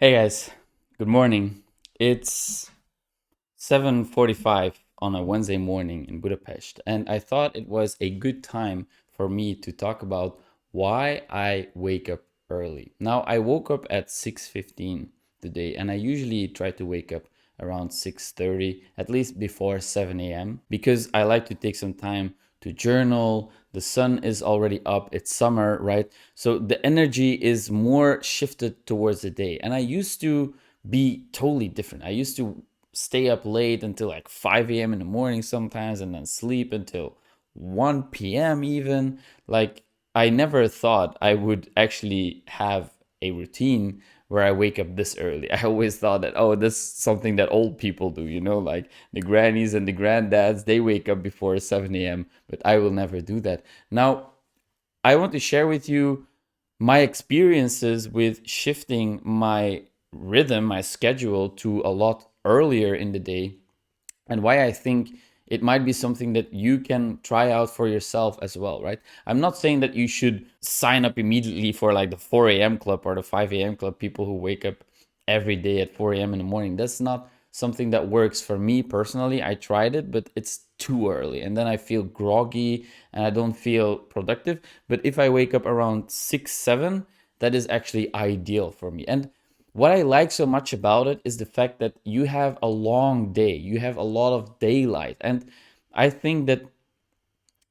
Hey guys, good morning. It's 7:45 on a Wednesday morning in Budapest, and I thought it was a good time for me to talk about why I wake up early. Now, I woke up at 6:15 today, and I usually try to wake up around 6:30, at least before 7 a.m., because I like to take some time to journal. The sun is already up, it's summer, right? So the energy is more shifted towards the day. And I used to be totally different. I used to stay up late until like 5 a.m. in the morning sometimes and then sleep until 1 p.m. even. Like, I never thought I would actually have a routine where I wake up this early. I always thought that, oh, this is something that old people do, like the grannies and the granddads, they wake up before 7 a.m., but I will never do that. Now, I want to share with you my experiences with shifting my rhythm, my schedule to a lot earlier in the day, and why I think it might be something that you can try out for yourself as well, right? I'm not saying that you should sign up immediately for like the 4 a.m. club or the 5 a.m. club, people who wake up every day at 4 a.m. in the morning. That's not something that works for me personally. I tried it, but it's too early. And then I feel groggy and I don't feel productive. But if I wake up around 6, 7, that is actually ideal for me. And what I like so much about it is the fact that you have a long day, you have a lot of daylight. And I think that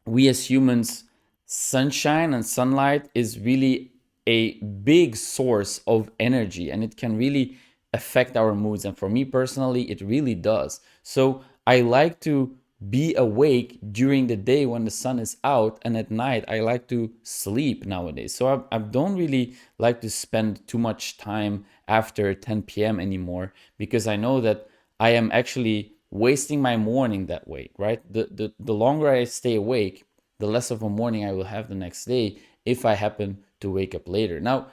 we as humans, sunshine and sunlight is really a big source of energy and it can really affect our moods. And for me personally, it really does. So I like to be awake during the day when the sun is out, and at night I like to sleep nowadays. So I don't really like to spend too much time after 10 p.m. anymore, because I know that I am actually wasting my morning that way, right? The longer I stay awake, the less of a morning I will have the next day if I happen to wake up later. Now,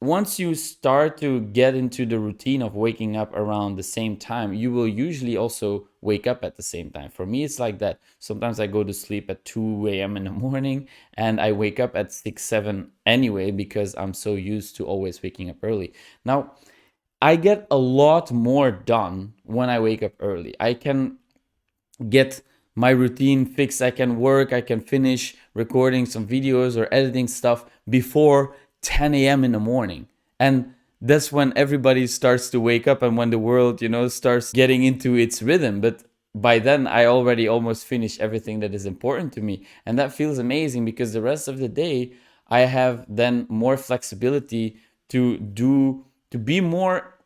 once you start to get into the routine of waking up around the same time, you will usually also wake up at the same time. For me, it's like that. Sometimes I go to sleep at 2 a.m. in the morning and I wake up at 6, 7 anyway, because I'm so used to always waking up early. Now, I get a lot more done when I wake up early. I can get my routine fixed. I can work, I can finish recording some videos or editing stuff before 10 a.m. in the morning. And that's when everybody starts to wake up and when the world, starts getting into its rhythm. But by then, I already almost finished everything that is important to me. And that feels amazing because the rest of the day, I have then more flexibility to be more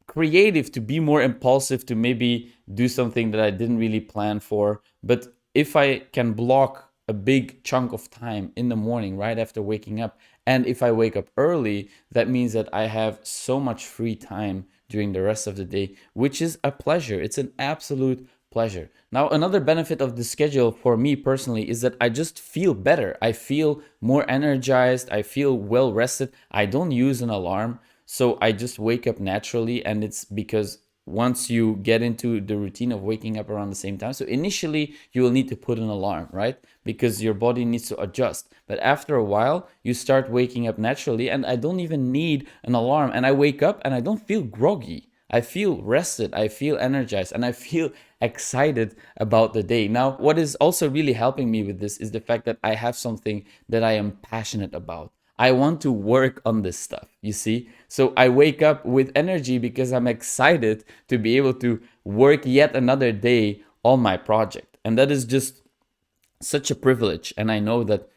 creative, to be more impulsive, to maybe do something that I didn't really plan for. But if I can block a big chunk of time in the morning right after waking up, and if I wake up early, that means that I have so much free time during the rest of the day, which is a pleasure. It's an absolute pleasure. Now, another benefit of the schedule for me personally is that I just feel better. I feel more energized. I feel well rested. I don't use an alarm. So I just wake up naturally, and it's because once you get into the routine of waking up around the same time, so initially you will need to put an alarm, right? Because your body needs to adjust. But after a while, you start waking up naturally, and I don't even need an alarm. And I wake up and I don't feel groggy. I feel rested, I feel energized, and I feel excited about the day. Now, what is also really helping me with this is the fact that I have something that I am passionate about. I want to work on this stuff, you see? So I wake up with energy because I'm excited to be able to work yet another day on my project. And that is just such a privilege. And I know that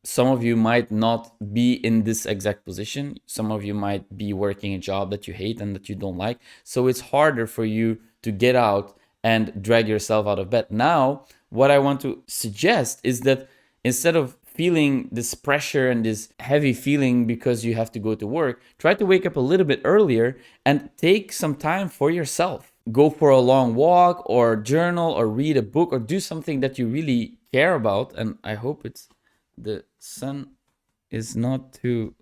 some of you might not be in this exact position. Some of you might be working a job that you hate and that you don't like. So it's harder for you to get out and drag yourself out of bed. Now, what I want to suggest is that instead of feeling this pressure and this heavy feeling because you have to go to work, try to wake up a little bit earlier and take some time for yourself. Go for a long walk or journal or read a book or do something that you really care about. And I hope the sun is not too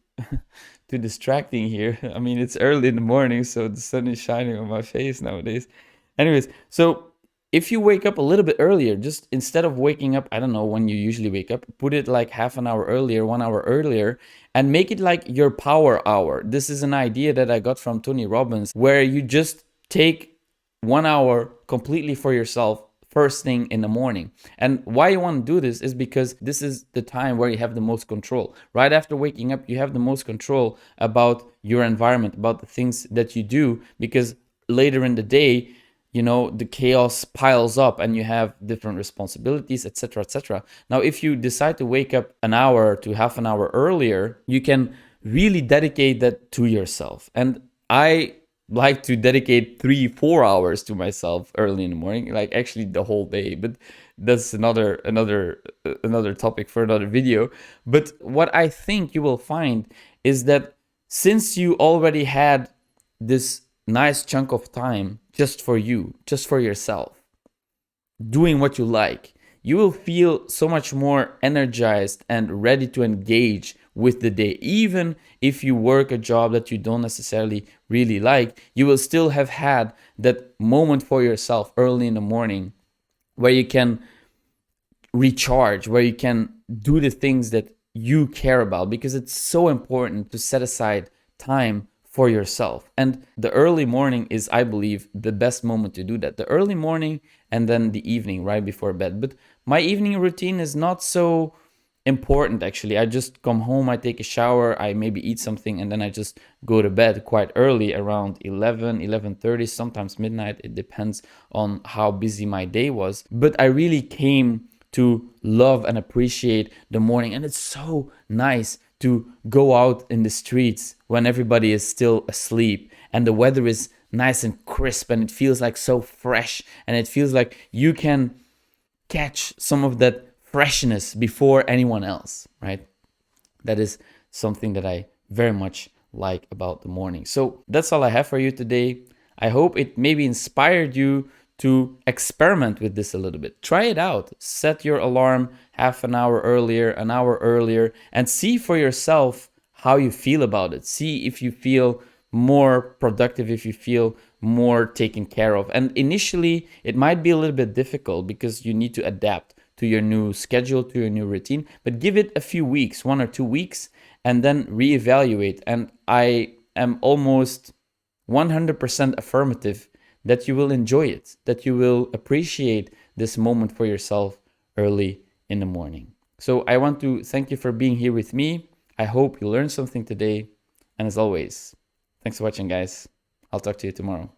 too distracting here. I mean, it's early in the morning, so the sun is shining on my face nowadays. Anyways, so if you wake up a little bit earlier, just instead of waking up, I don't know when you usually wake up, put it like half an hour earlier, 1 hour earlier, and make it like your power hour. This is an idea that I got from Tony Robbins, where you just take 1 hour completely for yourself first thing in the morning. And why you want to do this is because this is the time where you have the most control. Right after waking up, you have the most control about your environment, about the things that you do, because later in the day, you know, the chaos piles up and you have different responsibilities, etc., etc. Now, if you decide to wake up an hour to half an hour earlier, you can really dedicate that to yourself. And I like to dedicate 3 4 hours to myself early in the morning, like actually the whole day, but that's another topic for another video. But what I think you will find is that since you already had this nice chunk of time just for you, just for yourself, doing what you like, you will feel so much more energized and ready to engage with the day. Even if you work a job that you don't necessarily really like, you will still have had that moment for yourself early in the morning where you can recharge, where you can do the things that you care about, because it's so important to set aside time for yourself. And the early morning is, I believe, the best moment to do that. The early morning and then the evening right before bed. But my evening routine is not so important actually. I just come home, I take a shower, I maybe eat something, and then I just go to bed quite early, around 11:30, sometimes midnight. It depends on how busy my day was. But I really came to love and appreciate the morning, and it's so nice to go out in the streets when everybody is still asleep and the weather is nice and crisp and it feels like so fresh, and it feels like you can catch some of that freshness before anyone else, right? That is something that I very much like about the morning. So that's all I have for you today. I hope it maybe inspired you to experiment with this a little bit. Try it out. Set your alarm half an hour earlier, an hour earlier, and see for yourself how you feel about it. See if you feel more productive, if you feel more taken care of. And initially, it might be a little bit difficult because you need to adapt to your new schedule, to your new routine, but give it a few weeks, 1 or 2 weeks, and then reevaluate. And I am almost 100% affirmative that you will enjoy it, that you will appreciate this moment for yourself early in the morning. So I want to thank you for being here with me. I hope you learned something today. And as always, thanks for watching, guys. I'll talk to you tomorrow.